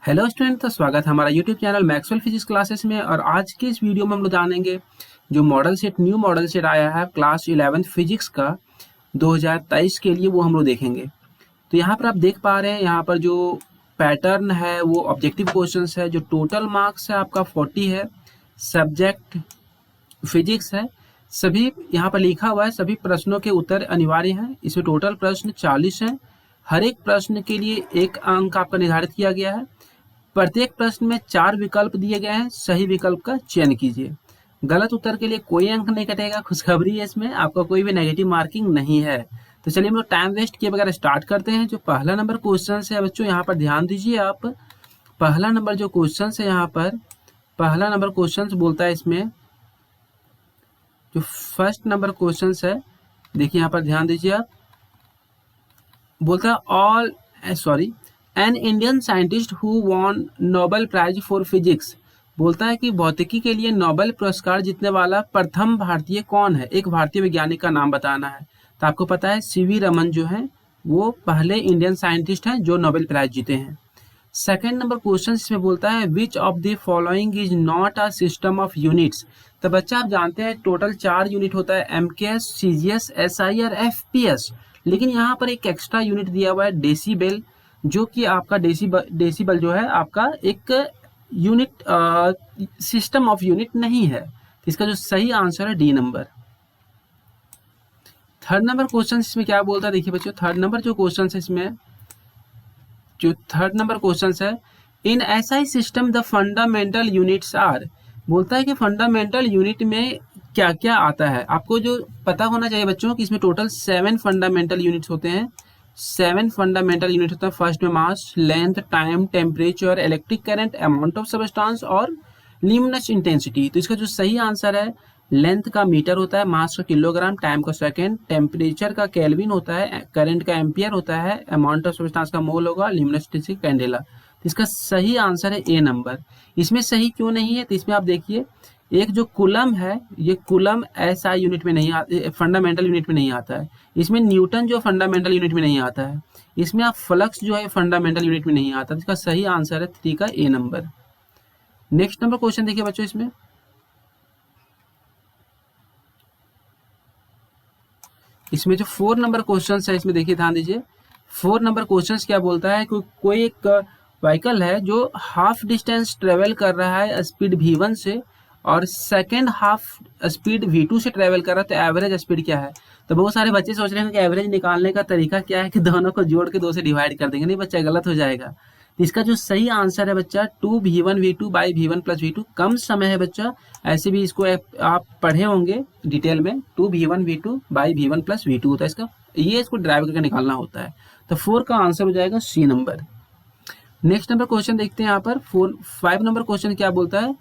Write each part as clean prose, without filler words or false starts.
Hello student, तो स्वागत है हमारा YouTube channel Maxwell physics classes में। और आज की इस वीडियो में हम लोग जानेंगे जो न्यू मॉडल सेट आया है क्लास 11th फिजिक्स का 2023 के लिए, वो हम लोग देखेंगे। तो यहाँ पर आप देख पा रहे हैं, यहाँ पर जो पैटर्न है वो ऑब्जेक्टिव क्वेश्चंस है। जो टोटल मार्क्स है आपका 40 है, सब्जेक्ट फिजिक्स है। सभी यहाँ पर लिखा हुआ है, सभी प्रश्नों के उत्तर अनिवार्य हैं। इसमें टोटल प्रश्न 40 हैं। हर एक प्रश्न के लिए 1 अंक आपका निर्धारित किया गया है। प्रत्येक प्रश्न में 4 विकल्प दिए गए हैं, सही विकल्प का चयन कीजिए। गलत उत्तर के लिए कोई अंक नहीं कटेगा। खुशखबरी है, इसमें आपका कोई भी नेगेटिव मार्किंग नहीं है। तो चलिए हम लोग टाइम वेस्ट किए बगैर स्टार्ट करते हैं। जो पहला नंबर क्वेश्चन है बच्चों, यहाँ पर ध्यान दीजिए आप। पहला नंबर जो क्वेश्चन है यहाँ पर, पहला नंबर क्वेश्चन बोलता है इसमें, जो फर्स्ट नंबर क्वेश्चन है, देखिए यहाँ पर ध्यान दीजिए आप। बोलता है an Indian scientist who won Nobel prize for physics. बोलता है कि भौतिकी के लिए नोबेल पुरस्कार जीतने वाला प्रथम भारतीय कौन है। एक भारतीय वैज्ञानिक का नाम बताना है। तो आपको पता है सीवी रमन जो है वो पहले इंडियन साइंटिस्ट हैं जो नोबेल प्राइज जीते हैं। सेकेंड नंबर क्वेश्चन इसमें बोलता है which of the following is not a system of units. तो बच्चा आप जानते हैं टोटल 4 यूनिट होता है, एमकेएस, सीजीएस, एसआई और एफपीएस। लेकिन यहाँ पर एक एक्स्ट्रा यूनिट दिया हुआ है डेसीबल, जो कि आपका डेसीबल जो है आपका एक यूनिट सिस्टम ऑफ यूनिट नहीं है। तो इसका जो सही आंसर है D number. Third number question इसमें क्या बोलता है, देखिए बच्चों थर्ड नंबर जो क्वेश्चन है इसमें, जो थर्ड नंबर क्वेश्चन है, in SI system the fundamental units are. बोलता है कि फंडामेंटल यूनिट में क्या क्या आता है। आपको जो पता होना चाहिए बच्चों कि इसमें टोटल 7 फंडामेंटल यूनिट्स होते हैं। 7 फंडामेंटल यूनिट होता है। फर्स्ट में mass, length, time, temperature, electric current, amount of substance और ल्यूमिनस इंटेंसिटी। तो इसका जो सही आंसर है, लेंथ का मीटर होता है, मास का किलोग्राम, टाइम का सेकंड, टेम्परेचर का केल्विन होता है, करंट का एम्पियर होता है, अमाउंट ऑफ सबस्टांस का मोल होगा, ल्यूमिनस इंटेंसिटी कैंडेला। तो इसका सही आंसर है ए नंबर। इसमें सही क्यों नहीं है, तो इसमें आप देखिए, एक जो कूलम है, ये कूलम एसआई यूनिट में नहीं आता, फंडामेंटल यूनिट में नहीं आता है। इसमें न्यूटन जो फंडामेंटल यूनिट में नहीं आता है। इसमें आप फ्लक्स जो है फंडामेंटल यूनिट में नहीं आता। इसका सही आंसर है 3 का ए नंबर। नेक्स्ट नंबर क्वेश्चन देखिए बच्चों, इसमें जो 4 नंबर क्वेश्चन है इसमें देखिए ध्यान दीजिए। 4 नंबर क्वेश्चन क्या बोलता है, कोई एक व्हीकल है जो हाफ डिस्टेंस ट्रेवल कर रहा है स्पीड v1 से, और सेकेंड हाफ स्पीड v2 से ट्रेवल कर रहा है। तो एवरेज स्पीड क्या है। तो बहुत सारे बच्चे सोच रहे हैं कि एवरेज निकालने का तरीका क्या है कि दोनों को जोड़ के 2 से डिवाइड कर देंगे। नहीं बच्चा, गलत हो जाएगा। तो इसका जो सही आंसर है बच्चा 2v1 v2 by v1 plus v2। कम समय है बच्चा, ऐसे भी इसको आप पढ़े होंगे डिटेल में। 2v1 v2 by v1 plus v2 होता है इसका, ये इसको ड्राइव करके निकालना होता है। तो 4 का आंसर हो जाएगा सी नंबर। नेक्स्ट नंबर क्वेश्चन देखते हैं यहाँ पर। 5 नंबर क्वेश्चन क्या बोलता है।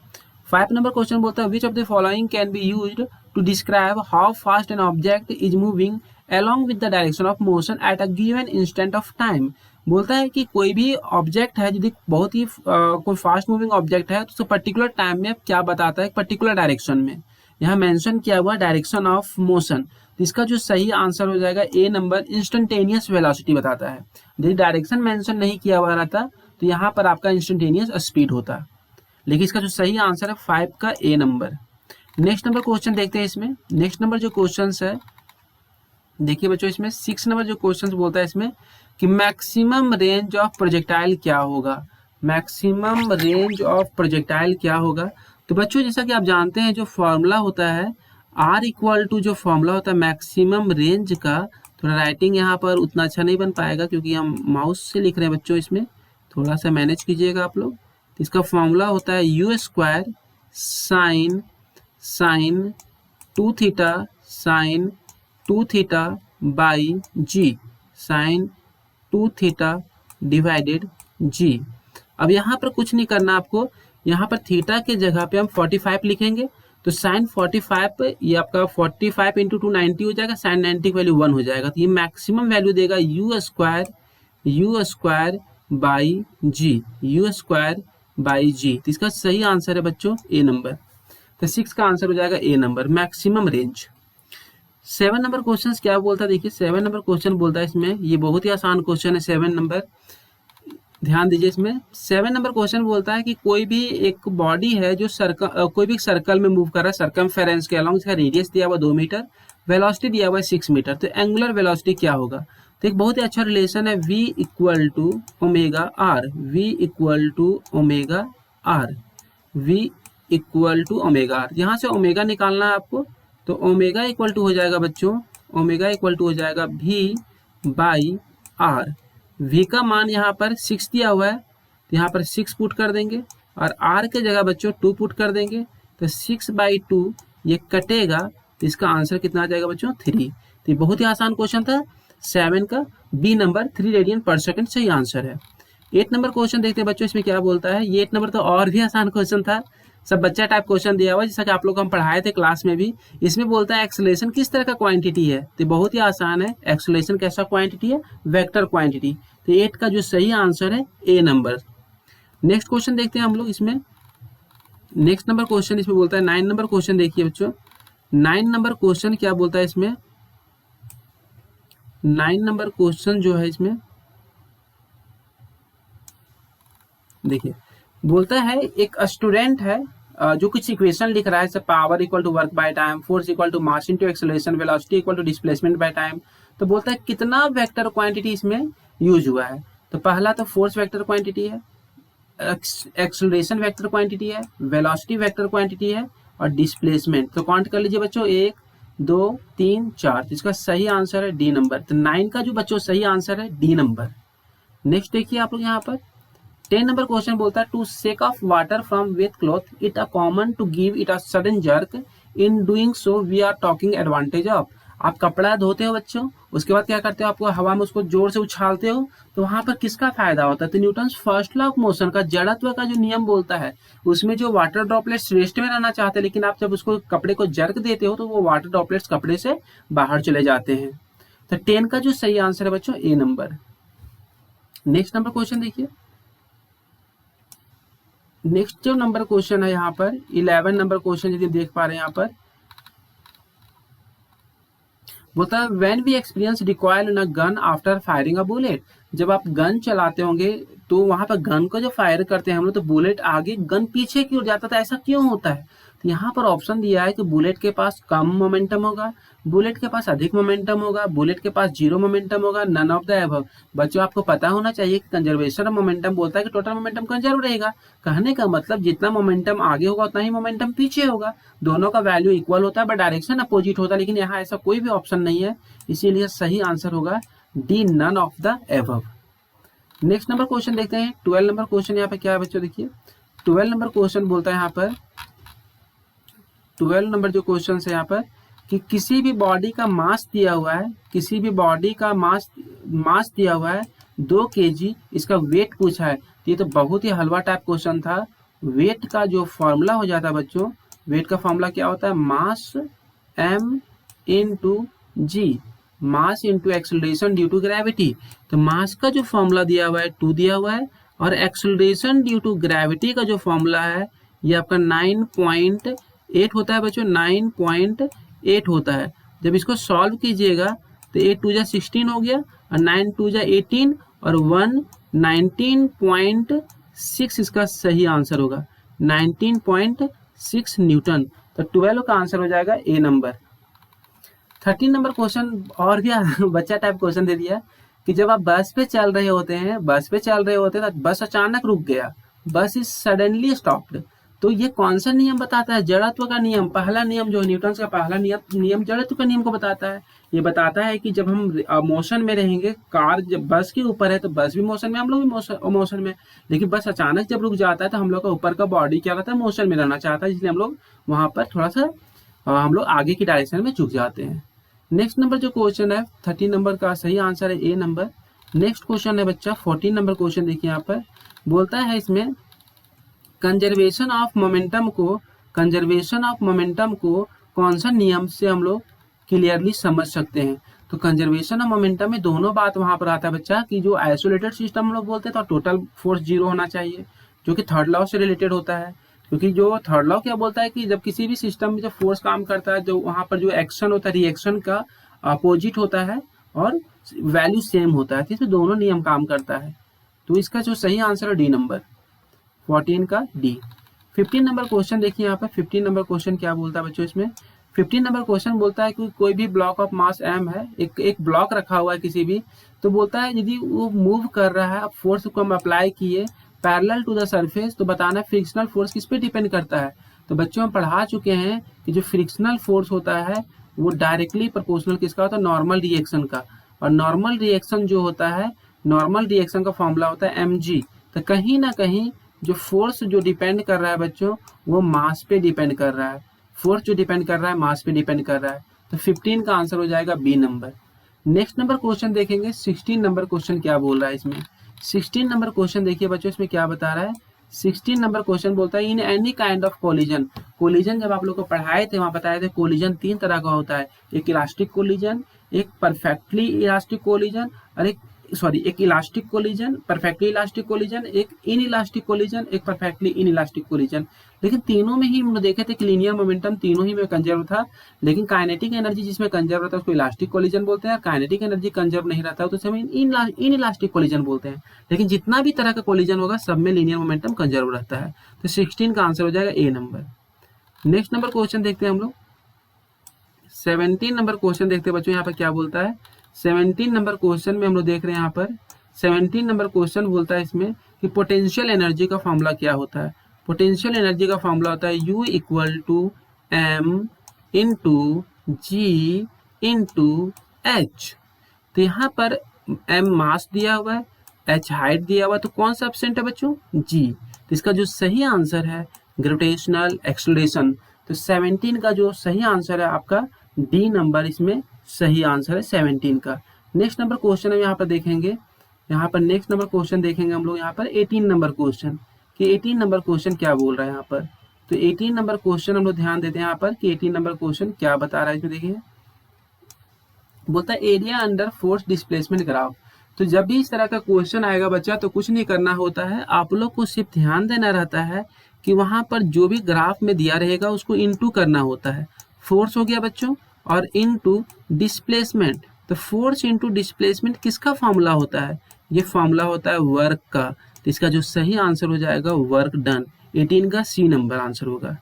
5 नंबर क्वेश्चन बोलता है which of the following can be used to describe how fast an object is moving along with the direction of motion at a given instant of time। बोलता है कि कोई भी ऑब्जेक्ट है, यदि बहुत ही कोई फास्ट मूविंग ऑब्जेक्ट है, तो उसको पर्टिकुलर टाइम में क्या बताता है, पर्टिकुलर डायरेक्शन में। यहाँ मेंशन किया हुआ डायरेक्शन ऑफ मोशन। तो इसका जो सही आंसर हो जाएगा ए नंबर, इंस्टेंटेनियस वेलोसिटी बताता है। यदि डायरेक्शन मेंशन नहीं किया हुआ रहता तो यहाँ पर आपका इंस्टेंटेनियस स्पीड होता। लेकिन इसका जो सही आंसर है 5 का ए नंबर। नेक्स्ट नंबर क्वेश्चन देखते हैं इसमें। नेक्स्ट नंबर जो क्वेश्चन है देखिए बच्चों, इसमें 6 नंबर जो क्वेश्चन बोलता है इसमें कि मैक्सिमम रेंज ऑफ प्रोजेक्टाइल क्या होगा। मैक्सिमम रेंज ऑफ प्रोजेक्टाइल क्या होगा। तो बच्चों जैसा कि आप जानते हैं जो फॉर्मूला होता है R इक्वल टू, जो फॉर्मूला होता है मैक्सिमम रेंज का, थोड़ा राइटिंग यहाँ पर उतना अच्छा नहीं बन पाएगा क्योंकि हम माउस से लिख रहे हैं बच्चों, इसमें थोड़ा सा मैनेज कीजिएगा आप लोग। तो इसका फॉर्मूला होता है u square sine 2 theta sine 2 theta by g, sine 2 theta divided g. अब यहाँ पर कुछ नहीं करना आपको, यहाँ पर थीटा के जगह पे हम 45 लिखेंगे। तो साइन 45 ये आपका 45 इंटू 2 90 हो जाएगा, साइन 90 की वैल्यू 1 हो जाएगा। तो ये मैक्सिमम वैल्यू देगा u square by g, u square by g. तो इसका सही आंसर है बच्चों ए नंबर। तो 6 का आंसर हो जाएगा A number, maximum range. 7 number question क्या बोलता है, देखिए 7 नंबर क्वेश्चन बोलता है इसमें, ये बहुत ही आसान क्वेश्चन है 7 नंबर। ध्यान दीजिए इसमें 7 नंबर क्वेश्चन बोलता है कि कोई भी एक बॉडी है जो कोई भी सर्कल में मूव कर रहा है सर्कमफेरेंस के अलॉन्ग, इसका रेडियस दिया हुआ 2 मीटर, वेलोसिटी दिया हुआ है 6 मीटर, तो एंगुलर वेलोसिटी क्या होगा। तो एक बहुत ही अच्छा रिलेशन है v equal to omega r, v equal to omega r, v equal to omega r. यहाँ से ओमेगा निकालना है आपको, तो ओमेगा इक्वल टू हो जाएगा बच्चों, ओमेगा इक्वल टू हो जाएगा v बाई आर। v का मान यहाँ पर 6 दिया हुआ है, तो यहाँ पर 6 पुट कर देंगे और r के जगह बच्चों 2 पुट कर देंगे, तो 6/2 ये कटेगा, तो इसका आंसर कितना आ जाएगा बच्चों 3। तो ये बहुत ही आसान क्वेश्चन था 7 का, बी नंबर 3 रेडियन पर सेकंड सही आंसर है। 8 नंबर क्वेश्चन देखते हैं बच्चों, इसमें क्या बोलता है। ये 8 नंबर तो और भी आसान क्वेश्चन था, सब बच्चा टाइप क्वेश्चन दिया हुआ है जैसा कि आप लोग हम पढ़ाए थे क्लास में भी। इसमें बोलता है एक्सेलरेशन किस तरह का क्वांटिटी है, तो बहुत ही आसान है। एक्सेलरेशन कैसा क्वांटिटी है, वेक्टर क्वांटिटी। तो 8 का जो सही आंसर है ए नंबर। नेक्स्ट क्वेश्चन देखते हैं हम लोग इसमें। नेक्स्ट नंबर क्वेश्चन इसमें बोलता है 9 नंबर क्वेश्चन देखिए बच्चों। 9 नंबर क्वेश्चन क्या बोलता है इसमें, 9 नंबर क्वेश्चन जो है इसमें देखिए, बोलता है एक स्टूडेंट है जो कुछ इक्वेशन लिख रहा है, जैसे power equal to work by time, force equal to mass into acceleration, velocity equal to displacement by time. तो बोलता है कितना वेक्टर क्वांटिटी इसमें यूज हुआ है। तो पहला तो फोर्स वेक्टर क्वांटिटी है, एक्सेलरेशन वेक्टर क्वांटिटी है, वेलोसिटी वेक्टर क्वांटिटी है और डिस्प्लेसमेंट। तो काउंट कर लीजिए बच्चों 1 2 3 4, इसका सही आंसर है डी नंबर। तो 9 का जो बच्चों सही आंसर है डी नंबर। नेक्स्ट देखिए आप लोग यहाँ पर 10 नंबर क्वेश्चन बोलता है to shake off water from wet cloth it a common to give it a sudden jerk, in doing so we are talking advantage of. आप कपड़ा धोते हो बच्चों, उसके बाद क्या करते हो, आपको हवा में उसको जोर से उछालते हो, तो वहां पर किसका फायदा होता है, तो Newton's first law of motion का, जड़त्व का जो नियम बोलता है उसमें जो वाटर ड्रॉपलेट्स रेस्ट में रहना चाहते हैं, लेकिन आप जब उसको कपड़े को जर्क देते हो तो वो वाटर ड्रॉपलेट्स कपड़े से बाहर चले जाते हैं। तो 10 का जो सही आंसर है बच्चों ए नंबर। नेक्स्ट नंबर क्वेश्चन देखिए। नेक्स्ट जो नंबर क्वेश्चन है यहाँ पर 11 नंबर क्वेश्चन यदि देख पा रहे हैं यहाँ पर, बोलता है when we experience recoil in a gun after firing a bullet. जब आप गन चलाते होंगे तो वहां पर गन को जब फायर करते हैं हम लोग, तो बुलेट आगे गन पीछे की ओर जाता था, ऐसा क्यों होता है। तो यहाँ पर ऑप्शन दिया है कि बुलेट के पास कम मोमेंटम होगा, बुलेट के पास अधिक मोमेंटम होगा, बुलेट के पास जीरो मोमेंटम होगा, नन ऑफ द एबव। बच्चों आपको पता होना चाहिए कि कंजर्वेशन ऑफ मोमेंटम बोलता है कि टोटल मोमेंटम कंजर्व रहेगा। कहने का मतलब जितना मोमेंटम आगे होगा उतना ही मोमेंटम पीछे होगा, दोनों का वैल्यू इक्वल होता है बट डायरेक्शन अपोजिट होता है। लेकिन यहाँ ऐसा कोई भी ऑप्शन नहीं है, इसीलिए सही आंसर होगा D none of the above. Next number question देखते हैं 12 नंबर क्वेश्चन। यहाँ पे क्या है बच्चों देखिए, 12 नंबर क्वेश्चन बोलता है यहाँ पर, 12 नंबर जो क्वेश्चन है यहाँ पर कि किसी भी बॉडी का मास दिया हुआ है, किसी भी बॉडी का मास दिया हुआ है 2 kg, इसका वेट पूछा है। ये तो बहुत ही हलवा टाइप क्वेश्चन था। वेट का जो फॉर्मूला हो जाता है बच्चों, वेट का फॉर्मूला क्या होता है, mass m into g, mass into acceleration due to gravity. तो मास का जो फॉर्मूला दिया हुआ है 2 दिया हुआ है, और एक्सेलरेशन ड्यू टू ग्रेविटी का जो फॉर्मूला है ये आपका 9.8 होता है बच्चों, 9.8 होता है। जब इसको सॉल्व कीजिएगा तो 8 2 जा 16 हो गया और 9 2 जा 18 और 1 19.6 इसका सही आंसर होगा, 19.6 न्यूटन। तो 12 का आंसर हो जाएगा ए नंबर। 13 नंबर क्वेश्चन और भी बच्चा टाइप क्वेश्चन दे दिया कि जब आप बस पे चल रहे होते हैं तो बस अचानक रुक गया, बस इज सडनली स्टॉप्ड। तो ये कौन सा नियम बताता है, जड़त्व का नियम। पहला नियम जो न्यूटन का पहला नियम जड़त्व का नियम को बताता है। ये बताता है कि जब हम मोशन में रहेंगे, कार जब बस के ऊपर है तो बस भी मोशन में, हम लोग भी मोशन में, लेकिन बस अचानक जब रुक जाता है तो हम लोग का ऊपर का बॉडी क्या रहता है, मोशन में रहना चाहता है, इसलिए हम लोग वहां पर थोड़ा सा हम लोग आगे की डायरेक्शन में झुक जाते हैं। नेक्स्ट नंबर जो क्वेश्चन है 13 नंबर का सही आंसर है ए नंबर। नेक्स्ट क्वेश्चन है बच्चा 14 नंबर क्वेश्चन देखिए यहाँ पर, बोलता है इसमें कंजर्वेशन ऑफ मोमेंटम को कौन सा नियम से हम लोग क्लियरली समझ सकते हैं। तो कंजर्वेशन ऑफ मोमेंटम में दोनों बात वहां पर आता है बच्चा कि जो आइसोलेटेड सिस्टम हम लोग बोलते हैं तो टोटल फोर्स 0 होना चाहिए, जो कि थर्ड लॉ से रिलेटेड होता है। क्योंकि जो थर्ड लॉ क्या बोलता है कि जब किसी भी सिस्टम में जब फोर्स काम करता है, जो वहां पर जो एक्शन होता है रिएक्शन का अपोजिट होता है और वैल्यू सेम होता है, तो दोनों नियम काम करता है। तो इसका जो सही आंसर है डी नंबर, 14 का डी। 15 नंबर क्वेश्चन देखिए यहाँ पर। 15 नंबर क्वेश्चन क्या बोलता है बच्चों इसमें? 15 नंबर क्वेश्चन बोलता है कि कोई भी ब्लॉक ऑफ मास m है, एक ब्लॉक रखा हुआ है किसी भी, तो बोलता है यदि वो मूव कर रहा है, अब फोर्स को हम अप्लाई किए पैरेलल टू द सरफेस, तो बताना फ्रिक्शनल फोर्स किस पे डिपेंड करता है। तो बच्चों हम पढ़ा चुके हैं कि जो फ्रिक्शनल फोर्स होता है वो डायरेक्टली प्रोपोर्शनल किसका होता है? नॉर्मल रिएक्शन का। और नॉर्मल रिएक्शन जो होता है, नॉर्मल रिएक्शन का फॉर्मूला होता है mg। तो कहीं ना कहीं जो फोर्स जो डिपेंड कर रहा है बच्चों, वो मास पे डिपेंड कर रहा है। फोर्स जो डिपेंड कर रहा है मास पे डिपेंड कर रहा है। तो 15 का आंसर हो जाएगा बी नंबर। नेक्स्ट नंबर क्वेश्चन देखेंगे। 16 नंबर क्वेश्चन क्या बोल रहा है इसमें? 16 नंबर क्वेश्चन देखिए बच्चों, इसमें क्या बता रहा है? 16 नंबर क्वेश्चन बोलता है in any kind of collision. Collision जब आप लोग को पढ़ाए थे वहां बताए थे कोलिजन 3 तरह का होता है, एक इलास्टिक कोलिजन, एक परफेक्टली इलास्टिक कोलिजन, और एक elastic collision, perfectly elastic collision, एक इन इलास्टिक कोलिजन, एक परफेक्टली इन इलास्टिक कोलिजन। लेकिन तीनों में ही हम देखे थे कि लीनियर मोमेंटम तीनों ही में कंजर्व था, लेकिन काइनेटिक एनर्जी जिसमें कंजर्व रहता है उसको इलास्टिक कोलिजन बोलते हैं, और काइनेटिक एनर्जी कंजर्व नहीं रहता तो उसे हम इन इलास्टिक कोलिजन बोलते हैं। लेकिन जितना भी तरह का कोलिजन होगा सब में लीनियर मोमेंटम कंजर्व रहता है। तो 16 का आंसर हो जाएगा A number. Next number question देखते हैं हम लोग। 17 नंबर क्वेश्चन देखते हैं बच्चों, यहाँ पर क्या बोलता है? 17 नंबर क्वेश्चन में हम लोग देख रहे हैं यहाँ पर 17 नंबर क्वेश्चन बोलता है इसमें कि पोटेंशियल एनर्जी का फॉर्मूला क्या होता है? पोटेंशियल एनर्जी का फॉर्मूला होता है U equal to m into g into h. तो यहाँ पर m मास दिया हुआ है, h हाइट दिया हुआ है, तो कौन सा एब्सेंट है बच्चों? G। तो इसका जो सही आंसर है ग्रेविटेशनल एक्सेलरेशन। तो 17 का जो सही आंसर है आपका डी नंबर, इसमें सही आंसर है 17 का। नेक्स्ट नंबर क्वेश्चन हम यहाँ पर देखेंगे। यहाँ पर नेक्स्ट नंबर क्वेश्चन देखेंगे हम लोग यहाँ पर 18 नंबर क्वेश्चन कि 18 नंबर क्वेश्चन क्या बोल रहा है यहाँ पर। तो 18 नंबर क्वेश्चन हम लोग ध्यान देते हैं यहाँ पर कि 18 नंबर क्वेश्चन क्या बता रहा है इसमें देखिए। बोलता है area under force displacement graph. तो जब भी इस तरह का क्वेश्चन आएगा बच्चा तो कुछ नहीं करना होता है, आप लोग को सिर्फ ध्यान देना रहता है कि वहां पर जो भी ग्राफ में दिया रहेगा उसको इनटू करना होता है। फोर्स हो गया बच्चों और इनटू डिस्प्लेसमेंट। तो फोर्स इनटू डिस्प्लेसमेंट किसका फॉर्मूला होता है? ये फॉर्मूला होता है वर्क का। तो इसका जो सही आंसर हो जाएगा वर्क डन। 18 का सी नंबर आंसर होगा।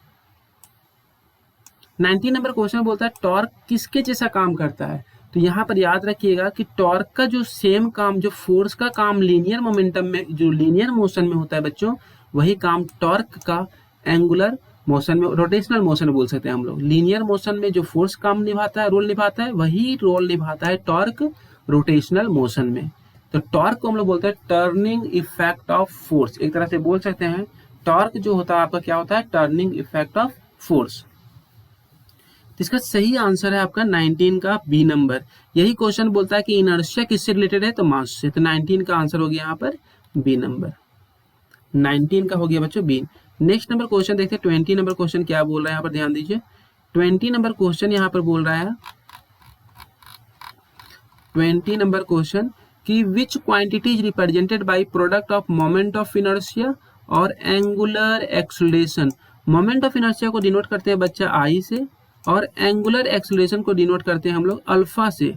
19 नंबर क्वेश्चन बोलता है टॉर्क किसके जैसा काम करता है? तो यहाँ पर याद रखिएगा कि टॉर्क का जो सेम काम, जो फोर्स का काम लीनियर मोमेंटम में, जो लीनियर मोशन में होता है बच्चों, वही काम टॉर्क का एंगुलर मोशन में, रोटेशनल मोशन बोल सकते हैं हम लोग। लीनियर मोशन में जो फोर्स काम निभाता है, रोल निभाता है, वही रोल निभाता है टॉर्क रोटेशनल मोशन में। तो टॉर्क को हम लोग बोलते हैं टर्निंग इफेक्ट ऑफ फोर्स। एक तरह से बोल सकते हैं टॉर्क जो होता है आपका क्या होता है? Turning effect of force. इसका सही आंसर है आपका 19 का बी नंबर। यही क्वेश्चन बोलता है कि इनर्शिया किससे रिलेटेड है? तो मास से। तो 19 का आंसर हो गया यहाँ पर बी नंबर। 19 का हो गया बच्चों बी। नेक्स्ट नंबर क्वेश्चन देखते हैं। 20 नंबर क्वेश्चन क्या बोल रहा है यहाँ पर ध्यान दीजिए। 20 नंबर क्वेश्चन यहाँ पर बोल रहा है 20 नंबर क्वेश्चन कि which quantity is represented by product of moment of inertia और angular acceleration. Moment of inertia को डिनोट करते हैं बच्चा आई से, और एंगुलर एक्सेलरेशन को डिनोट करते हैं हम लोग अल्फा से।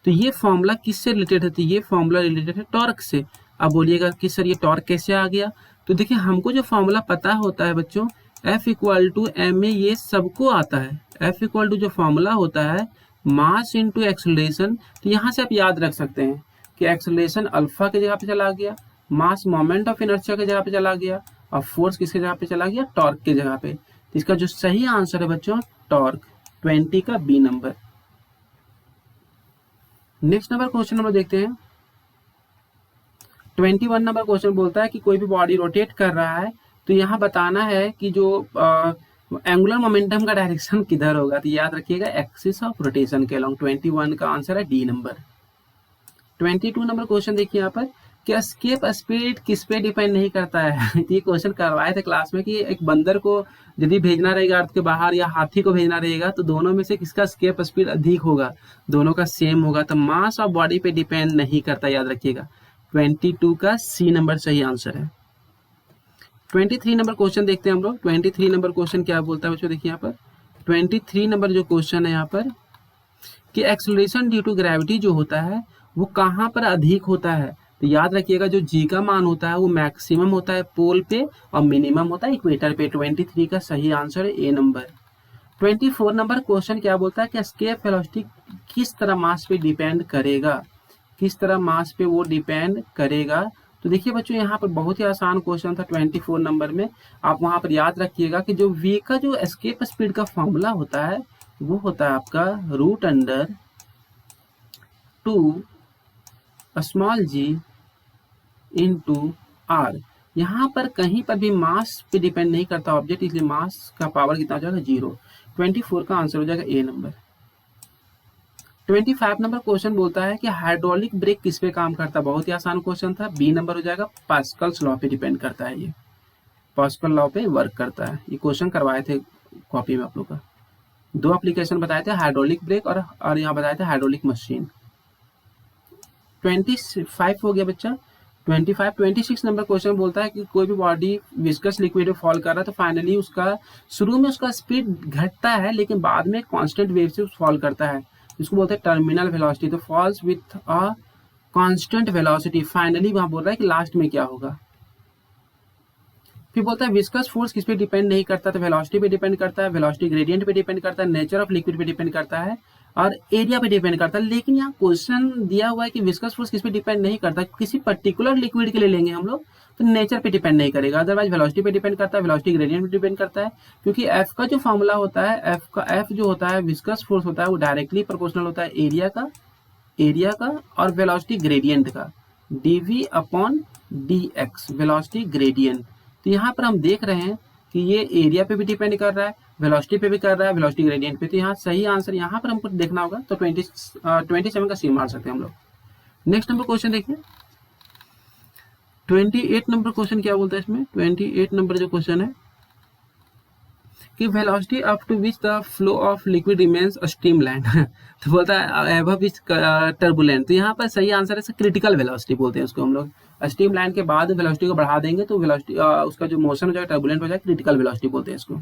तो ये फॉर्मूला किससे रिलेटेड है? तो ये फॉर्मूला रिलेटेड है टॉर्क से। अब बोलिएगा कि सर ये टॉर्क कैसे आ गया? तो देखिए हमको जो फॉर्मूला पता होता है बच्चों F equal to m a, ये सबको आता है। F इक्वल टू जो फॉर्मूला होता है मास इंटू एक्सेलरेशन। तो यहाँ से आप याद रख सकते हैं कि एक्सेलरेशन अल्फा की जगह पे चला गया, मास मोमेंट ऑफ इनर्शिया की जगह पे चला गया, और फोर्स किसके जगह पे चला गया? टॉर्क की जगह पे। तो इसका जो सही आंसर है बच्चों टॉर्क। 20 का बी नंबर। नेक्स्ट नंबर क्वेश्चन हम देखते हैं। 21 नंबर क्वेश्चन बोलता है कि कोई भी बॉडी रोटेट कर रहा है तो यहाँ बताना है कि जो एंगुलर मोमेंटम का डायरेक्शन किधर होगा। तो याद रखिएगा एक्सिस ऑफ रोटेशन के अलोंग। 21 का आंसर है डी नंबर। 22 नंबर क्वेश्चन देखिए यहाँ पर कि एस्केप स्पीड किस पे डिपेंड नहीं करता है। ये क्वेश्चन करवाए थे क्लास में कि एक बंदर को यदि भेजना रहेगा अर्थ के बाहर या हाथी को भेजना रहेगा तो दोनों में से किसका एस्केप स्पीड अधिक होगा? दोनों का सेम होगा। तो मास ऑफ बॉडी पे डिपेंड नहीं करता, याद रखिएगा। 22 का सी नंबर सही आंसर है। 23 नंबर क्वेश्चन देखते हैं हम लोग। 23 नंबर क्वेश्चन क्या बोलता है बच्चों देखिए यहाँ पर। 23 नंबर जो क्वेश्चन है यहाँ पर कि एक्सेलरेशन ड्यू टू ग्रेविटी जो होता है वो कहाँ पर अधिक होता है? तो याद रखिएगा जो जी का मान होता है वो मैक्सिमम होता है पोल पे और मिनिमम होता है इक्वेटर पे। 23 का सही आंसर है ए नंबर। 24 नंबर क्वेश्चन क्या बोलता है कि एस्केप वेलोसिटी किस तरह मास पे डिपेंड करेगा, किस तरह मास पे वो डिपेंड करेगा। तो देखिए बच्चों यहाँ पर बहुत ही आसान क्वेश्चन था 24 नंबर में। आप वहां पर याद रखिएगा कि जो v का जो एस्केप स्पीड का फॉर्मूला होता है वो होता है आपका √2 स्मॉल g इंटू r। यहाँ पर कहीं पर भी मास पे डिपेंड नहीं करता ऑब्जेक्ट, इसलिए मास का पावर कितना हो जाएगा 0। 24 का आंसर हो जाएगा ए नंबर। 25 नंबर क्वेश्चन बोलता है कि हाइड्रोलिक ब्रेक किस पे काम करता है। बहुत ही आसान क्वेश्चन था, बी नंबर हो जाएगा। पास्कल्स लॉ पे डिपेंड करता है, ये पास्कल लॉ पे वर्क करता है। ये क्वेश्चन करवाए थे कॉपी में आप लोग का। 2 एप्लीकेशन बताए थे, हाइड्रोलिक ब्रेक और यहाँ बताए थे हाइड्रोलिक मशीन। 25 हो गया बच्चा। 26 नंबर क्वेश्चन बोलता है कि कोई भी बॉडी विस्कस लिक्विड में फॉल कर रहा है तो फाइनली उसका शुरू में उसका स्पीड घटता है लेकिन बाद में कांस्टेंट वेव से फॉल करता है, इसको बोलते हैं टर्मिनल वेलोसिटी। तो falls with a constant velocity, finally वहां बोल रहा है कि लास्ट में क्या होगा। फिर बोलता है विस्कस फोर्स किस पे डिपेंड नहीं करता, तो वेलोसिटी पे डिपेंड करता है, वेलोसिटी ग्रेडियंट पे डिपेंड करता है, नेचर ऑफ लिक्विड पे डिपेंड करता है और एरिया पे डिपेंड करता है। लेकिन यहाँ क्वेश्चन दिया हुआ है कि विस्कस फोर्स किस पे डिपेंड नहीं करता, किसी पर्टिकुलर लिक्विड के लिए लेंगे हम लोग तो नेचर पे डिपेंड नहीं करेगा, अदरवाइज वेलोसिटी पे डिपेंड करता है, वेलोसिटी ग्रेडियंट पे डिपेंड करता है। क्योंकि एफ का जो फॉर्मूला होता है, एफ जो होता है विस्कस फोर्स होता है वो डायरेक्टली प्रोपोर्शनल होता है एरिया का और वेलोसिटी ग्रेडियंट का, dv upon dx velocity gradient. तो यहाँ पर हम देख रहे हैं कि ये एरिया पे भी डिपेंड कर रहा है, वेलोसिटी पे भी कर रहा है, वेलोसिटी ग्रेडियंट पे। तो यहाँ सही आंसर यहाँ पर हमको देखना होगा, तो 27 का सी मार सकते हैं हम लोग। नेक्स्ट नंबर क्वेश्चन देखिए 28 नंबर क्वेश्चन क्या बोलता है इसमें। 28 नंबर जो क्वेश्चन है कि velocity up to which the flow of liquid remains streamline तो बोलता है अबव इज टर्बुलेंट। तो यहाँ पर सही आंसर है क्रिटिकल वेलोसिटी बोलते हैं उसको हम लोग। स्ट्रीमलाइन के बाद वेलोसिटी को बढ़ा देंगे तो वेलोसिटी उसका जो मोशन हो जाएगा टर्बुलेंट हो जाएगा, क्रिटिकल वेलोसिटी बोलते हैं इसको।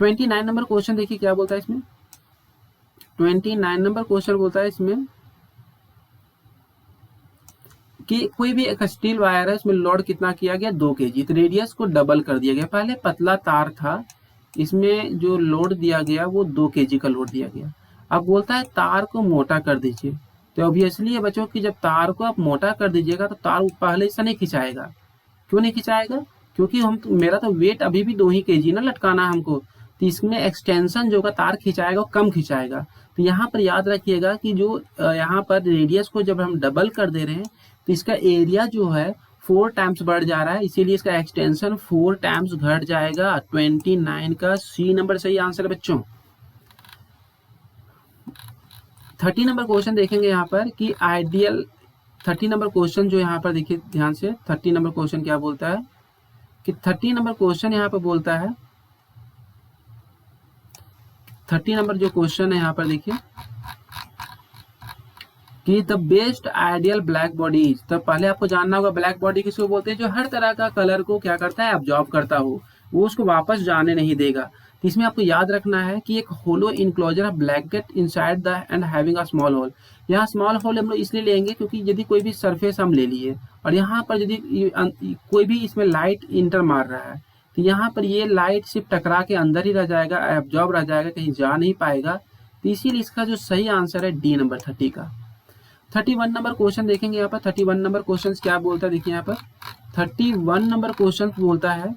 29 नंबर क्वेश्चन देखिए क्या बोलता है इसमें। 29 नंबर क्वेश्चन बोलता है इसमें कि कोई भी एक स्टील वायर है, इसमें लोड कितना किया गया 2 kg, तो रेडियस को डबल कर दिया गया। पहले पतला तार था, इसमें जो लोड दिया गया वो 2 kg का लोड दिया गया। अब बोलता है तार को मोटा कर दीजिए। तो ऑब्वियसली है बच्चों कि जब तार को आप मोटा कर दीजिएगा तो तार पहले से नहीं खिंचाएगा। क्यों नहीं खिंचाएगा? क्योंकि मेरा तो वेट अभी भी 2 ही kg ना लटकाना है हमको, तो इसमें एक्सटेंशन जो होगा तार खिंचाएगा और कम खिंचाएगा। तो यहाँ पर याद रखिएगा कि जो यहाँ पर रेडियस को जब हम डबल कर दे रहे हैं तो इसका एरिया जो है 4 टाइम्स बढ़ जा रहा है, इसीलिए इसका एक्सटेंशन 4 टाइम्स घट जाएगा। 29 का सी नंबर सही आंसर है बच्चों। 30 नंबर क्वेश्चन देखेंगे यहाँ पर कि आइडियल 30 नंबर क्वेश्चन जो यहाँ पर देखिए ध्यान से। 30 नंबर क्वेश्चन क्या बोलता है कि 30 नंबर क्वेश्चन यहाँ पर बोलता है 30 नंबर जो क्वेश्चन है यहाँ पर देखिए कि the best ideal black body. तो पहले आपको जानना होगा ब्लैक बॉडी किसको बोलते हैं, जो हर तरह का कलर को क्या करता है एब्जॉर्ब करता हो, वो उसको वापस जाने नहीं देगा। तो इसमें आपको याद रखना है कि एक hollow enclosure of blanket inside the end having a small hole. यहाँ स्मॉल होल हम लोग इसलिए लेंगे क्योंकि यदि कोई भी सरफेस हम ले लिए और यहाँ पर यदि कोई भी इसमें लाइट इंटर मार रहा है तो यहाँ पर ये लाइट सिर्फ टकरा के अंदर ही रह जाएगा, एब्जॉर्ब रह जाएगा, कहीं जा नहीं पाएगा। तो इसीलिए इसका जो सही आंसर है डी नंबर 30 का। 31 नंबर क्वेश्चन देखेंगे यहाँ पर। 31 नंबर क्वेश्चन क्या बोलता है देखिए यहाँ पर। 31 नंबर क्वेश्चन बोलता है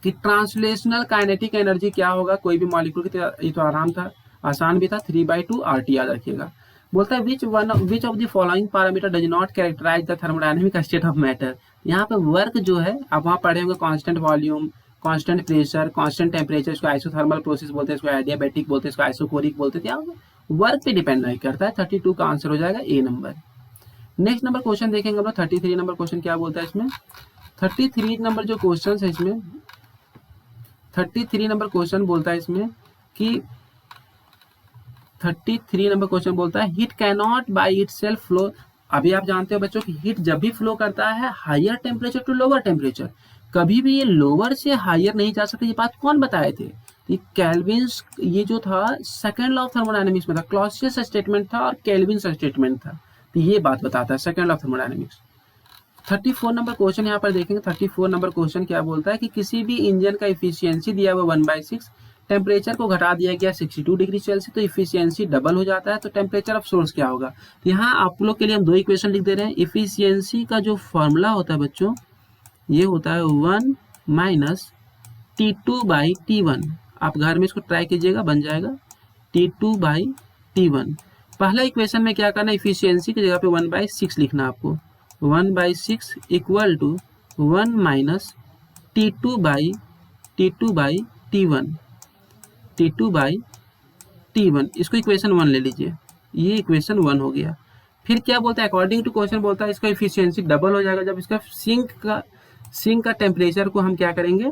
कि ट्रांसलेशनल काइनेटिक एनर्जी क्या होगा कोई भी मॉलिक्यूल की। ये तो आराम था, आसान भी था, 3/2 RT याद रखिएगा। बोलता है which of the following parameter does not characterize the thermodynamic state of matter. यहाँ पे वर्क जो है आप वहाँ पढ़े होंगे, constant volume, constant pressure, constant temperature, इसको आइसोथर्मल प्रोसेस बोलते हैं, इसको एडियाबैटिक बोलते हैं, इसको आइसोकोरिक बोलते हैं। वर्क पे डिपेंड नहीं करता है। 32 का आंसर हो जाएगा A number. Next number question देखेंगे हम लोग। 33 नंबर क्वेश्चन क्या बोलता है इसमें। 33 नंबर जो क्वेश्चन है इसमें, 33 नंबर क्वेश्चन बोलता है इसमें कि 33 नंबर क्वेश्चन बोलता है heat can not by itself flow. अभी आप जानते हो बच्चों कि हीट जब भी फ्लो करता है higher temperature to lower temperature, कभी भी ये लोअर से हायर नहीं जा सकता। ये बात कौन बताए थे? कैल्विन्स, ये जो था सेकंड लॉ ऑफ थर्मोडायनेमिक्स में था, क्लॉसियस स्टेटमेंट था और कैल्विन स्टेटमेंट था। तो ये बात बताता है second law of thermodynamics. 34 number question यहाँ पर देखेंगे। 34 नंबर क्वेश्चन क्या बोलता है कि किसी भी इंजन का इफिशियंसी दिया हुआ 1/6, टेम्परेचर को घटा दिया गया 62 डिग्री सेल्सियस, तो इफिशियंसी डबल हो जाता है, तो टेम्परेचर ऑफ सोर्स क्या होगा। तो यहाँ आप लोग के लिए हम दो इक्वेशन लिख दे रहे हैं। इफिशियंसी का जो फॉर्मूला होता है बच्चों, ये होता है 1 माइनस T2/T1। आप घर में इसको ट्राई कीजिएगा, बन जाएगा T2/T1। पहला इक्वेशन में क्या करना है, इफिशियंसी की जगह पे 1/6 लिखना आपको। 1/6 equal to 1 minus T2/T1, T2/T1। इसको इक्वेशन 1 ले लीजिए, ये इक्वेशन 1 हो गया। फिर क्या बोलता है, अकॉर्डिंग टू क्वेश्चन बोलता है इसका इफिशियंसी डबल हो जाएगा जब इसका सिंक का टेम्परेचर को हम क्या करेंगे,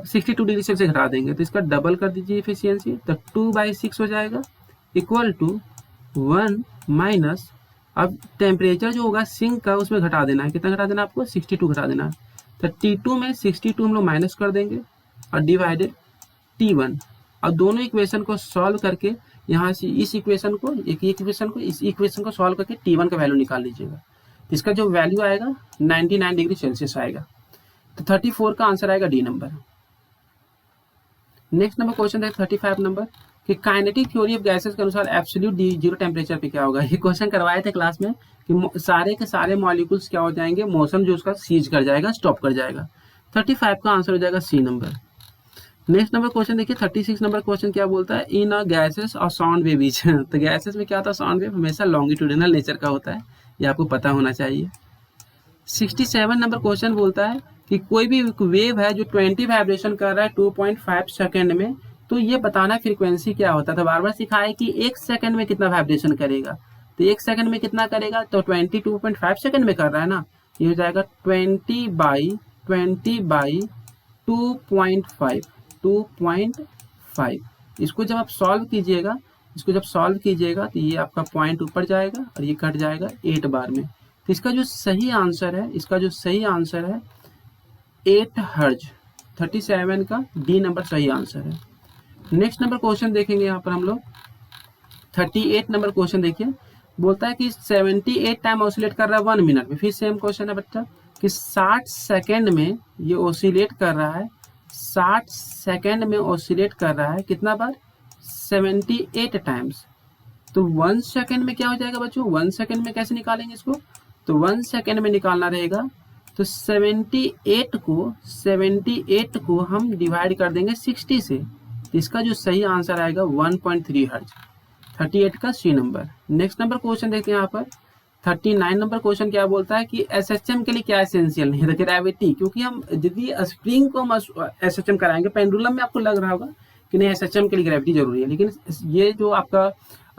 62 डिग्री सेल्सियस घटा देंगे, तो इसका डबल कर दीजिए इफिशियंसी, तो 2/6 हो जाएगा इक्वल टू 1 माइनस, अब टेम्परेचर जो होगा सिंक का उसमें घटा देना है, कितना घटा देना है आपको, 62 घटा देना है, तो T2 में 62 हम लोग माइनस कर देंगे और डिवाइडेड T1। अब दोनों इक्वेशन को सॉल्व करके यहाँ से इस इक्वेशन को इस इक्वेशन को सॉल्व करके T1 का वैल्यू निकाल लीजिएगा, इसका जो वैल्यू आएगा 99 डिग्री सेल्सियस आएगा। तो 34 का आंसर आएगा D number. Next number question है 35 नंबर कि काइनेटिक थ्योरी ऑफ गैसेस के अनुसार एब्सोल्यूट जीरो टेम्परेचर पे क्या होगा। ये क्वेश्चन करवाए थे क्लास में कि सारे के सारे मॉलिक्यूल्स क्या हो जाएंगे, मौसम जो उसका सीज कर जाएगा, स्टॉप कर जाएगा। 35 का आंसर हो जाएगा सी नंबर। नेक्स्ट नंबर क्वेश्चन देखिए 36 नंबर क्वेश्चन क्या बोलता है, इन अ गैसेस और साउंड वेव बीच तो गैसेस में क्या होता है, साउंड वेव हमेशा लॉन्गिट्यूडिनल नेचर का होता है, ये आपको पता होना चाहिए। 67 नंबर क्वेश्चन बोलता है कि कोई भी वेव है जो 20 वाइब्रेशन कर रहा है 2.5 सेकेंड में, तो ये बताना फ्रीक्वेंसी क्या होता है। तो बार बार सिखाया कि एक सेकंड में कितना वाइब्रेशन करेगा, तो एक सेकंड में कितना करेगा, तो 22.5 सेकंड में कर रहा है ना, ये हो जाएगा 20/2.5। इसको जब आप सॉल्व कीजिएगा तो ये आपका पॉइंट ऊपर जाएगा और ये कट जाएगा 8 बार में। तो इसका जो सही आंसर है 8 हर्ज। 37 का डी नंबर सही आंसर है। नेक्स्ट नंबर क्वेश्चन देखेंगे यहाँ पर हम लोग 38 नंबर क्वेश्चन देखिए, बोलता है कि 78 टाइम ऑसिलेट कर रहा है 1 मिनट में। फिर सेम क्वेश्चन है बच्चा कि 60 सेकेंड में ये ऑसिलेट कर रहा है, 60 सेकेंड में ऑसिलेट कर रहा है कितना बार, 78 टाइम्स। तो 1 सेकेंड में क्या हो जाएगा बच्चों, 1 सेकेंड में कैसे निकालेंगे इसको, तो 1 सेकेंड में निकालना रहेगा, तो 78 को हम डिवाइड कर देंगे 60 से, तो इसका जो सही आंसर आएगा 1.3 हर्ज। 38 का सी नंबर। नेक्स्ट नंबर क्वेश्चन देखते हैं यहाँ पर 39 नंबर क्वेश्चन क्या बोलता है कि एसएचएम के लिए क्या एसेंशियल नहीं है, तो ग्रेविटी, क्योंकि हम यदि स्प्रिंग को हम एसएचएम कराएंगे, पेंडुलम में आपको लग रहा होगा कि नहीं एसएचएम के लिए ग्रेविटी जरूरी है, लेकिन ये जो आपका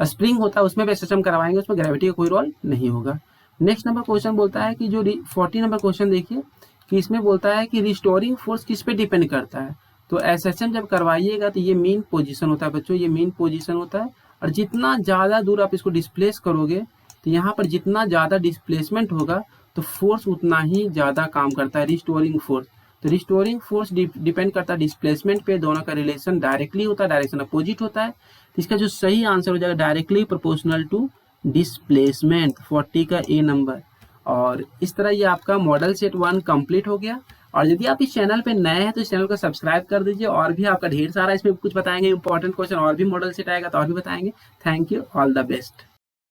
स्प्रिंग होता है उसमें भी एसएचएम करवाएंगे, उसमें ग्रेविटी का कोई रोल नहीं होगा। नेक्स्ट नंबर क्वेश्चन बोलता है कि जो 40 नंबर क्वेश्चन देखिए कि इसमें बोलता है कि रिस्टोरिंग फोर्स किस पे डिपेंड करता है। तो एसएचएम जब करवाइएगा तो ये मेन पोजीशन होता है बच्चों, ये मेन पोजीशन होता है, और जितना ज़्यादा दूर आप इसको डिस्प्लेस करोगे तो यहाँ पर जितना ज़्यादा डिस्प्लेसमेंट होगा तो फोर्स उतना ही ज़्यादा काम करता है, रिस्टोरिंग फोर्स। तो रिस्टोरिंग फोर्स डिपेंड करता है डिस्प्लेसमेंट पे, दोनों का रिलेशन डायरेक्टली होता है, डायरेक्शन अपोजिट होता है। तो इसका जो सही आंसर हो जाएगा डायरेक्टली प्रोपोर्शनल टू डिस्प्लेसमेंट, 40 का ए नंबर। और इस तरह ये आपका मॉडल सेट 1 कंप्लीट हो गया। और यदि आप इस चैनल पे नए हैं तो इस चैनल को सब्सक्राइब कर दीजिए, और भी आपका ढेर सारा इसमें कुछ बताएंगे इंपॉर्टेंट क्वेश्चन, और भी मॉडल सेट आएगा तो और भी बताएंगे। Thank you, all the best.